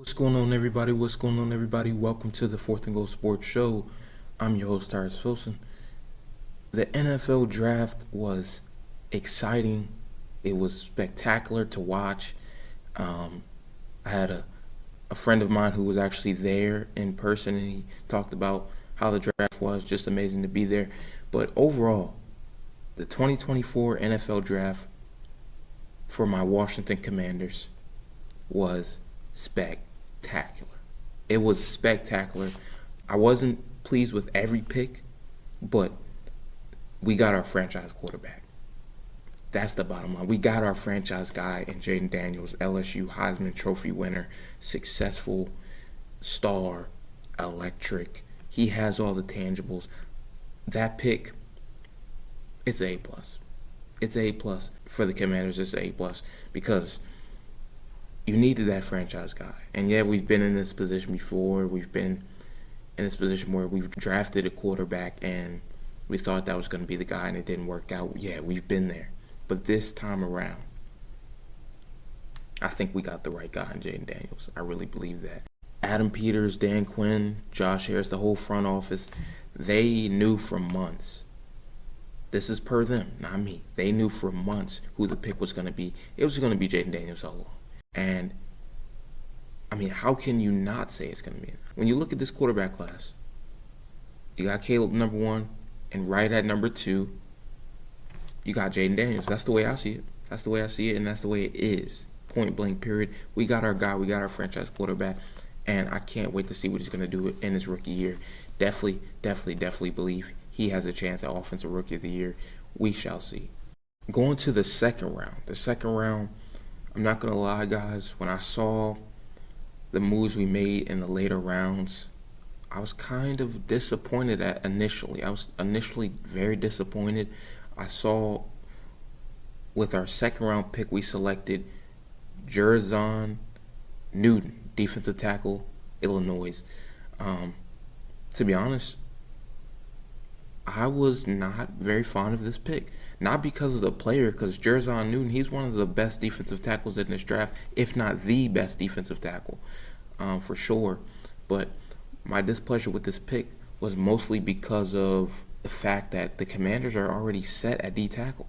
What's going on, everybody? What's going on, everybody? Welcome to the Fourth and Goal Sports Show. I'm your host, Tyrus Wilson. The NFL draft was exciting. It was spectacular to watch. I had a friend of mine who was actually there in person, and he talked about how the draft was. Just amazing to be there. But overall, the 2024 NFL draft for my Washington Commanders was spectacular. It was spectacular. I wasn't pleased with every pick, but we got our franchise quarterback. That's the bottom line. We got our franchise guy in Jaden Daniels, LSU Heisman Trophy winner, successful, star, electric. He has all the tangibles. That pick, it's A+. It's A+ for the Commanders. It's A+ because you needed that franchise guy. And yeah, we've been in this position before. We've been in this position where we've drafted a quarterback and we thought that was going to be the guy and it didn't work out. Yeah, we've been there. But this time around, I think we got the right guy in Jaden Daniels. I really believe that. Adam Peters, Dan Quinn, Josh Harris, the whole front office, they knew for months. This is per them, not me. They knew for months who the pick was going to be. It was going to be Jaden Daniels all along. And, I mean, how can you not say it's going to be? When you look at this quarterback class, you got Caleb number 1, and right at number 2, you got Jaden Daniels. That's the way I see it. That's the way I see it, and that's the way it is. Point blank, period. We got our guy. We got our franchise quarterback, and I can't wait to see what he's going to do in his rookie year. Definitely believe he has a chance at Offensive Rookie of the Year. We shall see. Going to the second round, I'm not going to lie, guys. When I saw the moves we made in the later rounds, I was kind of disappointed initially. I was initially very disappointed. I saw with our second round pick, we selected Jon Newton, defensive tackle, Illinois. To be honest, I was not very fond of this pick. Not because of the player, because Jon Newton, he's one of the best defensive tackles in this draft, if not the best defensive tackle, for sure. But my displeasure with this pick was mostly because of the fact that the Commanders are already set at D-tackle.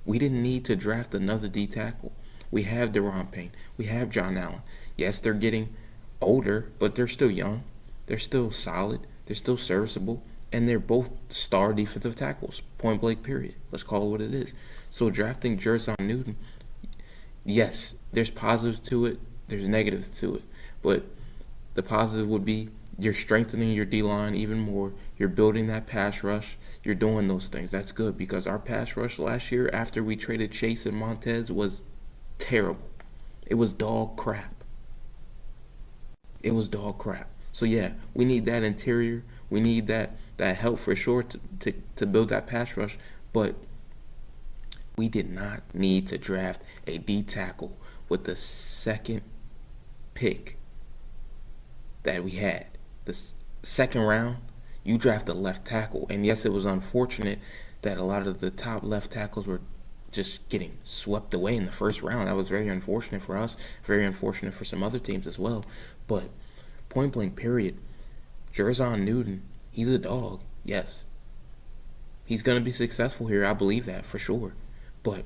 We didn't need to draft another D-tackle. We have Deron Payne. We have John Allen. Yes, they're getting older, but they're still young. They're still solid. They're still serviceable. And they're both star defensive tackles, point blank, period. Let's call it what it is. So drafting Jon Newton, yes, there's positives to it, there's negatives to it. But the positive would be you're strengthening your D-line even more. You're building that pass rush. You're doing those things. That's good because our pass rush last year after we traded Chase and Montez was terrible. It was dog crap. So, yeah, we need that interior. We need that help for sure to build that pass rush, but we did not need to draft a D-tackle with the second pick that we had. The second round, you draft a left tackle, and yes, it was unfortunate that a lot of the top left tackles were just getting swept away in the first round. That was very unfortunate for us, very unfortunate for some other teams as well, but point blank, period, Jon Newton, he's a dog, yes. He's going to be successful here. I believe that for sure. But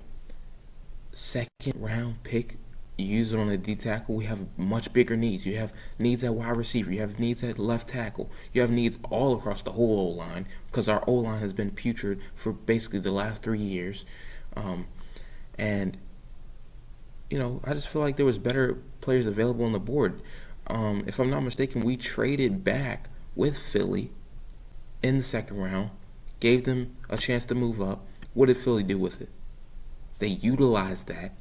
second round pick, you use it on a D-tackle, we have much bigger needs. You have needs at wide receiver. You have needs at left tackle. You have needs all across the whole O-line because our O-line has been putrid for basically the last 3 years. And, you know, I just feel like there was better players available on the board. If I'm not mistaken, we traded back with Philly in the second round, gave them a chance to move up. What did Philly do with it? They utilized that.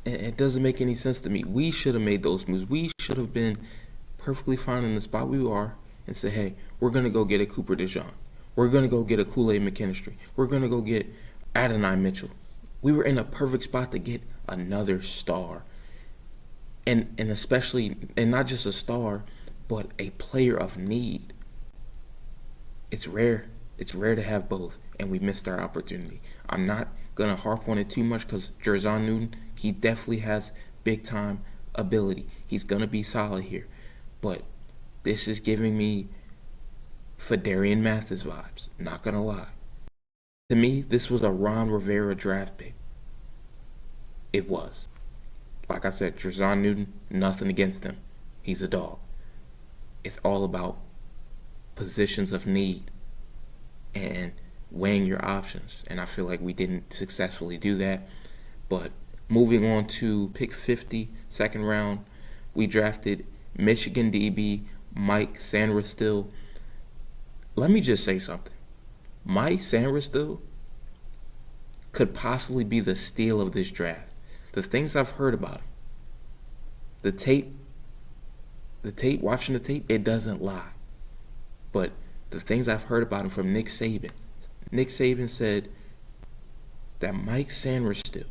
And it doesn't make any sense to me. We should have made those moves. We should have been perfectly fine in the spot we are and say, hey, we're going to go get a Cooper DeJean. We're going to go get a Kool-Aid McKinstry. We're going to go get Adonai Mitchell. We were in a perfect spot to get another star. And especially, and not just a star, but a player of need. It's rare. It's rare to have both, and we missed our opportunity. I'm not going to harp on it too much because Jon Newton, he definitely has big-time ability. He's going to be solid here. But this is giving me Fedarian Mathis vibes. Not going to lie. To me, this was a Ron Rivera draft pick. It was. Like I said, Jon Newton, nothing against him. He's a dog. It's all about positions of need and weighing your options. And I feel like we didn't successfully do that. But moving on to pick 50, second round, we drafted Michigan DB Mike Sainristil. Let me just say something. Mike Sainristil could possibly be the steal of this draft. The things I've heard about him, the tape, watching the tape, it doesn't lie. But the things I've heard about him from Nick Saban said that Mike Sainristil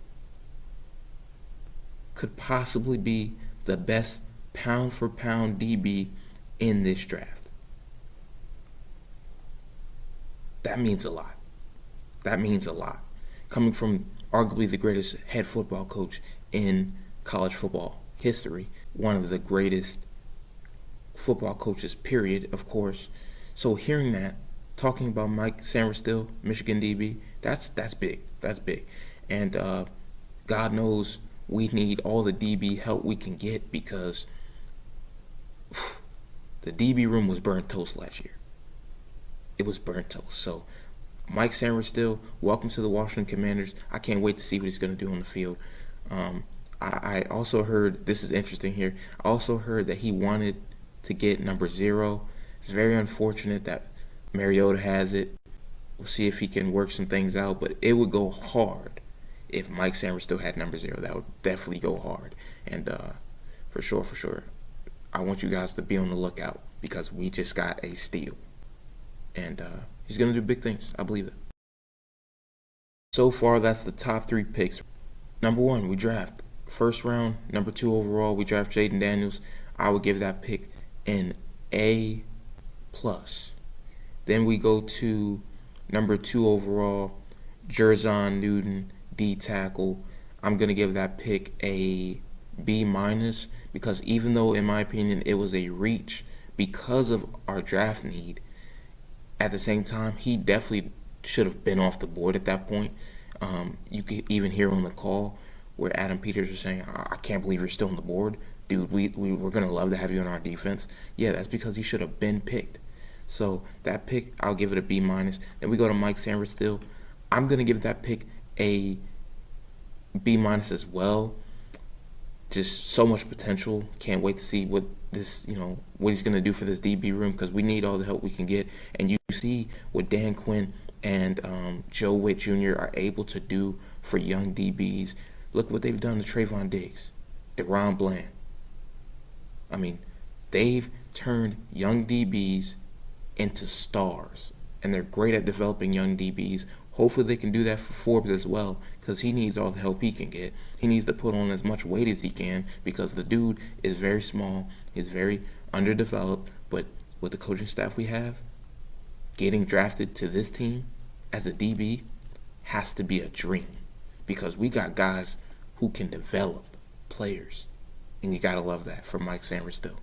could possibly be the best pound-for-pound DB in this draft. That means a lot. That means a lot. Coming from arguably the greatest head football coach in college football history, one of the greatest football coaches, period, of course. So hearing that, talking about Mike Sainristil, Michigan DB, that's big. That's big. And God knows we need all the DB help we can get because the DB room was burnt toast last year. It was burnt toast. So Mike Sainristil, welcome to the Washington Commanders. I can't wait to see what he's going to do on the field. I also heard, this is interesting here, I also heard that he wanted to get number 0. It's very unfortunate that Mariota has it. We'll see if he can work some things out, but it would go hard if Mike Sainristil had number 0. That would definitely go hard. And for sure, I want you guys to be on the lookout because we just got a steal. And he's going to do big things. I believe it. So far, that's the top 3 picks. Number 1, we draft. First round, number 2 overall, we draft Jaden Daniels. I would give that pick an A+. Then we go to number 2 overall, Jon Newton, D tackle. I'm going to give that pick a B- because even though, in my opinion, it was a reach because of our draft need, at the same time, he definitely should have been off the board at that point. You could even hear on the call where Adam Peters was saying, I can't believe you're still on the board. Dude, we're going to love to have you on our defense. Yeah, that's because he should have been picked. So that pick, I'll give it a B-. Then we go to Mike Sainristil. I'm going to give that pick a B- as well. Just so much potential. Can't wait to see what what he's going to do for this DB room because we need all the help we can get. And you see what Dan Quinn and Joe Witt Jr. are able to do for young DBs. Look what they've done to Trayvon Diggs, DeRon Bland. I mean, they've turned young DBs into stars, and they're great at developing young DBs. Hopefully they can do that for Forbes as well because he needs all the help he can get. He needs to put on as much weight as he can because the dude is very small. He's very underdeveloped, but with the coaching staff we have, getting drafted to this team as a DB has to be a dream because we got guys who can develop players, and you got to love that for Mike Sainristil.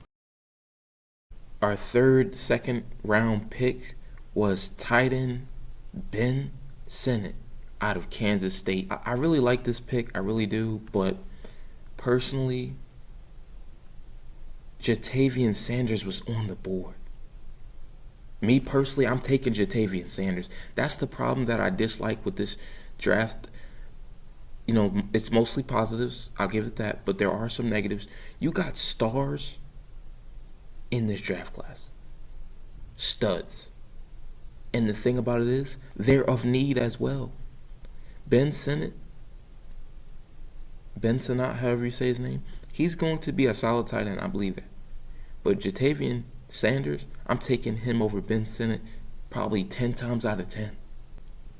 Our second round pick was tight end Ben Sinnott out of Kansas State. I really like this pick, I really do, but personally, Ja'Tavion Sanders was on the board. Me personally, I'm taking Ja'Tavion Sanders. That's the problem that I dislike with this draft. It's mostly positives, I'll give it that, but there are some negatives. You got stars in this draft class. Studs. And the thing about it is, they're of need as well. Ben Sinnott, however you say his name, he's going to be a solid tight end, I believe that. But Ja'Tavion Sanders, I'm taking him over Ben Sinnott probably 10 times out of 10.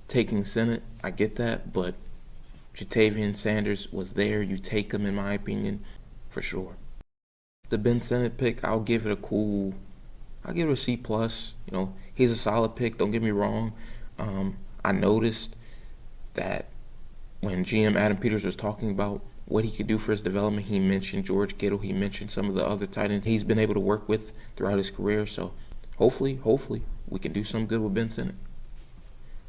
Taking Sinnott, I get that, but Ja'Tavion Sanders was there. You take him, in my opinion, for sure. The Ben Sinnott pick, I'll give it a C+. He's a solid pick, don't get me wrong. I noticed that when GM Adam Peters was talking about what he could do for his development. He mentioned George Kittle. He mentioned some of the other tight ends he's been able to work with throughout his career. So hopefully, we can do some good with Ben Sinnott.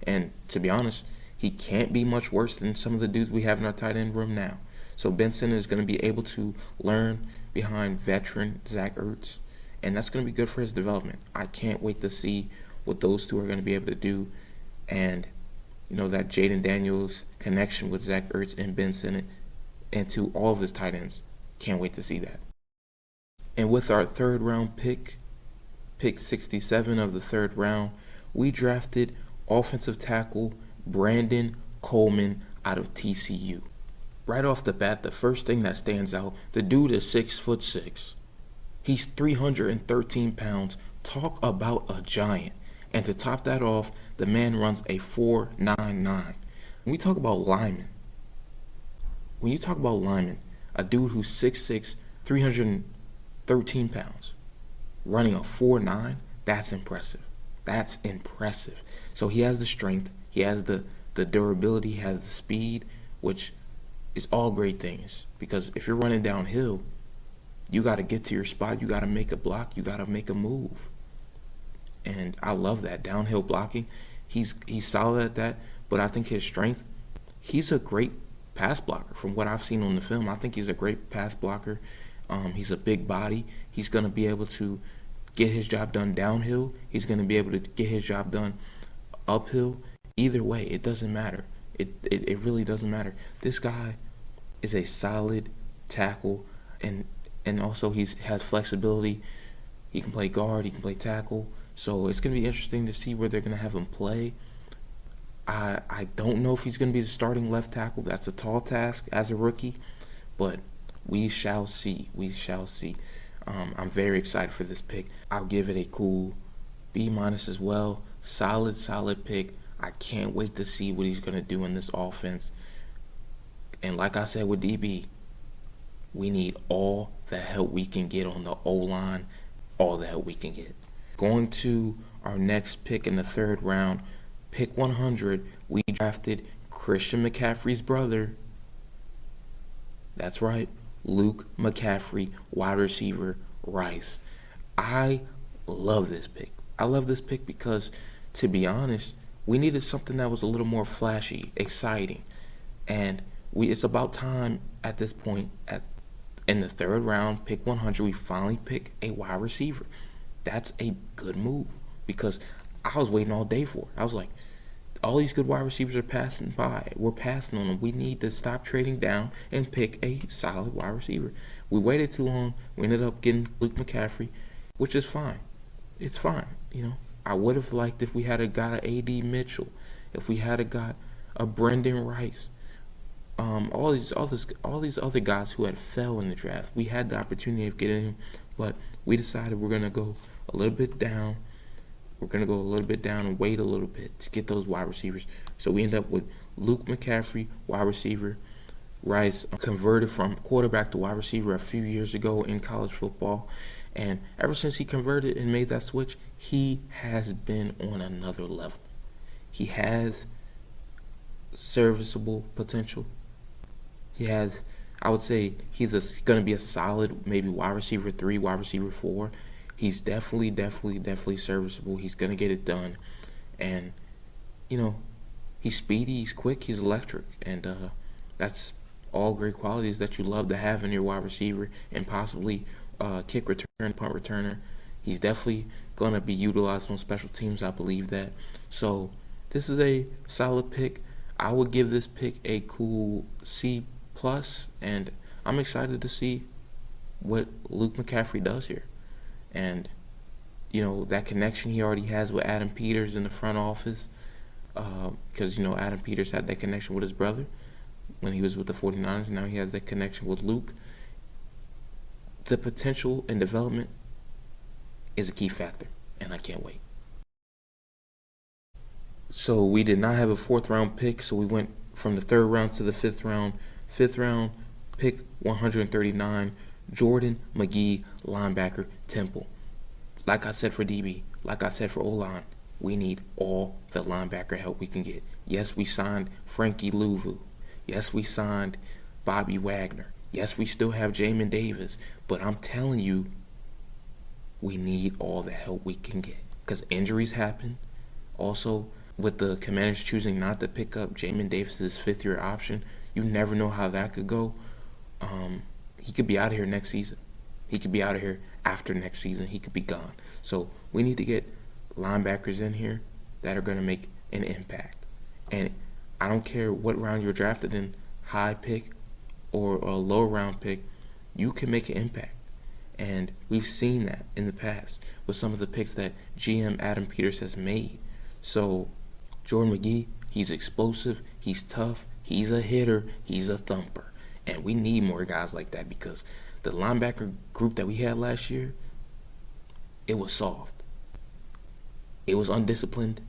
And to be honest, he can't be much worse than some of the dudes we have in our tight end room now. So Ben Sinnott is going to be able to learn behind veteran Zach Ertz, and that's going to be good for his development. I can't wait to see what those two are going to be able to do. And, that Jaden Daniels connection with Zach Ertz and Ben Sinnott and to all of his tight ends. Can't wait to see that. And with our third round pick 67 of the third round, we drafted offensive tackle Brandon Coleman out of TCU. Right off the bat, the first thing that stands out, the dude is 6'6". He's 313 pounds. Talk about a giant. And to top that off, the man runs a 4.99. When we talk about linemen, a dude who's 6'6", 313 pounds, running a 4.9, that's impressive. So he has the strength, he has the durability, he has the speed, which is all great things. Because if you're running downhill, you got to get to your spot, you got to make a block, you got to make a move. And I love that downhill blocking. He's solid at that, but I think his strength, he's a great pass blocker from what I've seen on the film. I think he's a great pass blocker. He's a big body. He's going to be able to get his job done downhill. He's going to be able to get his job done uphill. Either way, it doesn't matter. It really doesn't matter. This guy is a solid tackle, and also he has flexibility. He can play guard, he can play tackle. So it's going to be interesting to see where they're going to have him play. I don't know if he's going to be the starting left tackle. That's a tall task as a rookie, but we shall see. I'm very excited for this pick. I'll give it a cool B- as well. Solid pick. I can't wait to see what he's going to do in this offense. And like I said with DB, we need all the help we can get on the O-line, all the help we can get. Going to our next pick in the third round, pick 100, we drafted Christian McCaffrey's brother. That's right, Luke McCaffrey, wide receiver, Rice. I love this pick. Because, to be honest, we needed something that was a little more flashy, exciting. And it's about time at this point, in the third round, pick 100, we finally pick a wide receiver. That's a good move because I was waiting all day for it. I was like, all these good wide receivers are passing by. We're passing on them. We need to stop trading down and pick a solid wide receiver. We waited too long. We ended up getting Luke McCaffrey, which is fine. It's fine. I would have liked if we had got an A.D. Mitchell, if we had got a Brendan Rice, all these other guys who had fell in the draft. We had the opportunity of getting him, but we decided we're gonna go a little bit down. We're gonna go a little bit down and wait a little bit to get those wide receivers. So we end up with Luke McCaffrey, wide receiver. Rice converted from quarterback to wide receiver a few years ago in college football. And ever since he converted and made that switch, he has been on another level. He has serviceable potential. He has, I would say, he's going to be a solid maybe wide receiver 3, wide receiver 4. He's definitely serviceable. He's going to get it done. And, he's speedy, he's quick, he's electric. And that's all great qualities that you love to have in your wide receiver and possibly kick return, punt returner. He's definitely going to be utilized on special teams. I believe that. So this is a solid pick. I would give this pick a cool C+, and I'm excited to see what Luke McCaffrey does here. And, that connection he already has with Adam Peters in the front office, because, Adam Peters had that connection with his brother when he was with the 49ers. Now he has that connection with Luke. The potential and development is a key factor, and I can't wait. So we did not have a fourth round pick, so we went from the third round to the fifth round. Fifth round, pick 139, Jordan McGee, linebacker, Temple. Like I said for DB, like I said for O-line, we need all the linebacker help we can get. Yes, we signed Frankie Louvu. Yes, we signed Bobby Wagner. Yes, we still have Jamin Davis, but I'm telling you, we need all the help we can get because injuries happen. Also, with the Commanders choosing not to pick up Jamin Davis' fifth-year option, you never know how that could go. He could be out of here next season. He could be out of here after next season. He could be gone. So we need to get linebackers in here that are going to make an impact. And I don't care what round you're drafted in, high pick or a low round pick, you can make an impact. And we've seen that in the past with some of the picks that GM Adam Peters has made. So Jordan McGee, he's explosive, he's tough, he's a hitter, he's a thumper. And we need more guys like that because the linebacker group that we had last year, it was soft. It was undisciplined,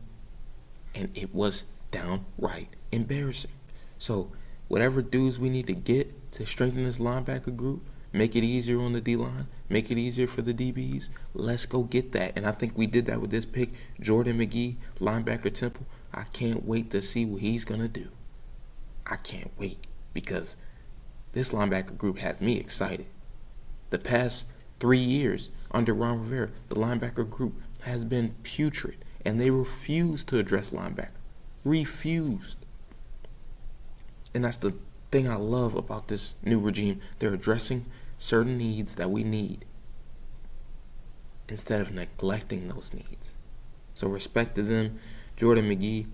and it was downright embarrassing. So whatever dudes we need to get to strengthen this linebacker group, make it easier on the D-line, make it easier for the DBs, let's go get that. And I think we did that with this pick. Jordan McGee, linebacker Temple, I can't wait to see what he's going to do. I can't wait because this linebacker group has me excited. The past 3 years under Ron Rivera, the linebacker group has been putrid, and they refused to address linebacker. Refused. And that's the thing I love about this new regime. They're addressing certain needs that we need instead of neglecting those needs. So respect to them. Jordan McGee,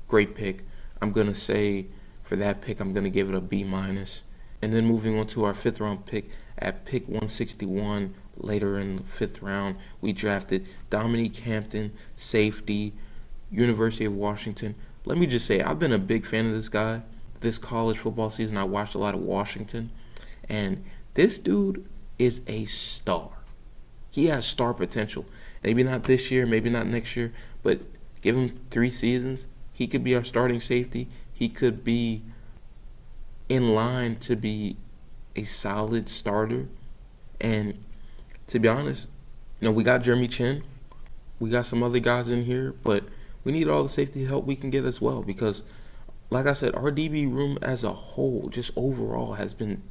great pick. I'm going to say for that pick, I'm going to give it a B-. And then moving on to our fifth round pick, at pick 161, later in the fifth round, we drafted Dominique Hampton, safety, University of Washington. Let me just say, I've been a big fan of this guy. This college football season, I watched a lot of Washington, and this dude is a star. He has star potential. Maybe not this year, maybe not next year, but give him 3 seasons, he could be our starting safety. He could be in line to be a solid starter. And to be honest, we got Jeremy Chin. We got some other guys in here, but we need all the safety help we can get as well because, like I said, our DB room as a whole, just overall, has been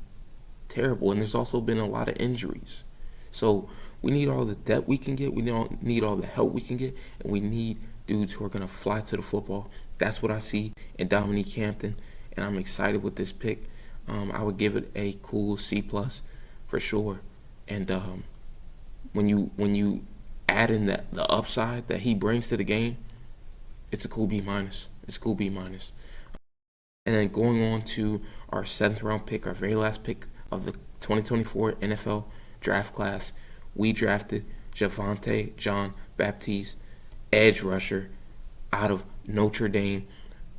terrible. And there's also been a lot of injuries. So we need all the depth we can get. We don't need all the help we can get. And we need dudes who are going to fly to the football. That's what I see in Dominique Hampton. And I'm excited with this pick. I would give it a cool C+ for sure. And when you add in the upside that he brings to the game, it's a cool B-. It's a cool B-. And then going on to our 7th round pick, our very last pick of the 2024 NFL draft class, we drafted Javonte Jean-Baptiste, edge rusher out of Notre Dame.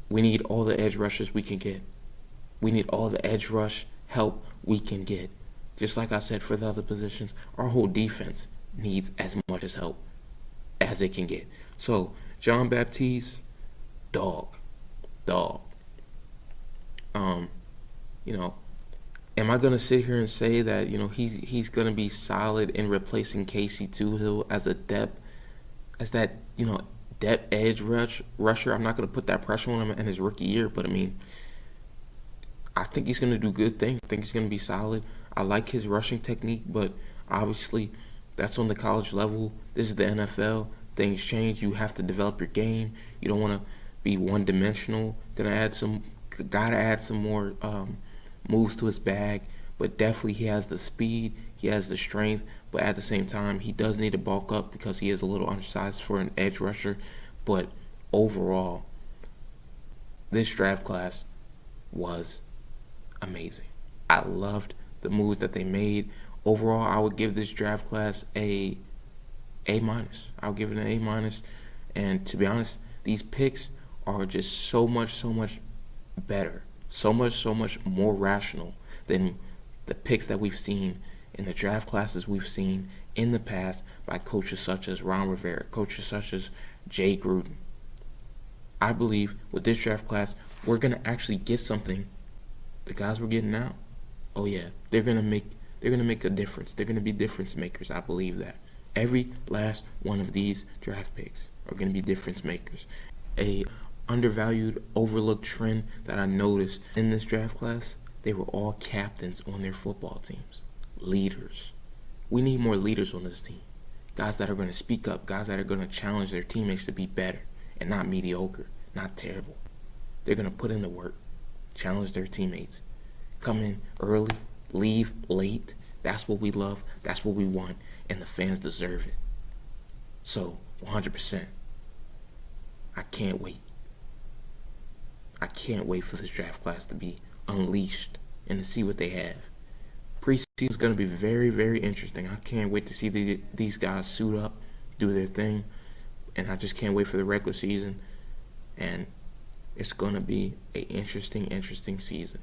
We need all the edge rushers we can get. We need all the edge rush help we can get. Just like I said for the other positions, our whole defense needs as much as help as it can get. So, Jean-Baptiste, dog. Am I gonna sit here and say that he's gonna be solid in replacing Casey Toohill as depth edge rusher? I'm not gonna put that pressure on him in his rookie year, but I think he's gonna do good things. I think he's gonna be solid. I like his rushing technique, but obviously that's on the college level. This is the NFL. Things change. You have to develop your game. You don't want to be one-dimensional. Gotta add some more moves to his bag. But definitely he has the speed. He has the strength. But at the same time, he does need to bulk up because he is a little undersized for an edge rusher. But overall, this draft class was amazing. I loved the moves that they made. Overall, I would give this draft class a A-. I'll give it an A-. And to be honest, these picks are just so much better, so much more rational than the picks that we've seen in the draft classes we've seen in the past by coaches such as Ron Rivera, coaches such as Jay Gruden. I believe with this draft class, we're going to actually get something. The guys we're getting now, oh yeah, they're going to make a difference. They're going to be difference makers. I believe that. Every last one of these draft picks are going to be difference makers. A undervalued, overlooked trend that I noticed in this draft class They were all captains on their football teams. Leaders. We need more leaders on this team. Guys that are going to speak up. Guys that are going to challenge their teammates to be better and not mediocre, not terrible. They're going to put in the work, challenge their teammates, come in early, leave late. That's what we love. That's what we want, and the fans deserve it. So, 100%. I can't wait. I can't wait for this draft class to be unleashed and to see what they have. Preseason is going to be very, very interesting. I can't wait to see these guys suit up, do their thing, and I just can't wait for the regular season. And it's going to be an interesting season.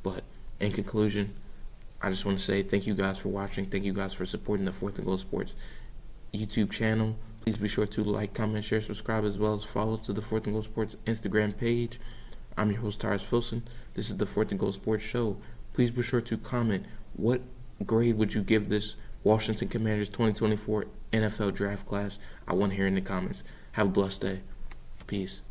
But in conclusion, I just want to say thank you guys for watching. Thank you guys for supporting the Fourth and Goal Sports YouTube channel. Please be sure to like, comment, share, subscribe, as well as follow to the Fourth and Goal Sports Instagram page. I'm your host, Tyrus Filson. This is the Fourth and Goal Sports Show. Please be sure to comment what grade would you give this Washington Commanders 2024 NFL Draft class. I want to hear in the comments. Have a blessed day. Peace.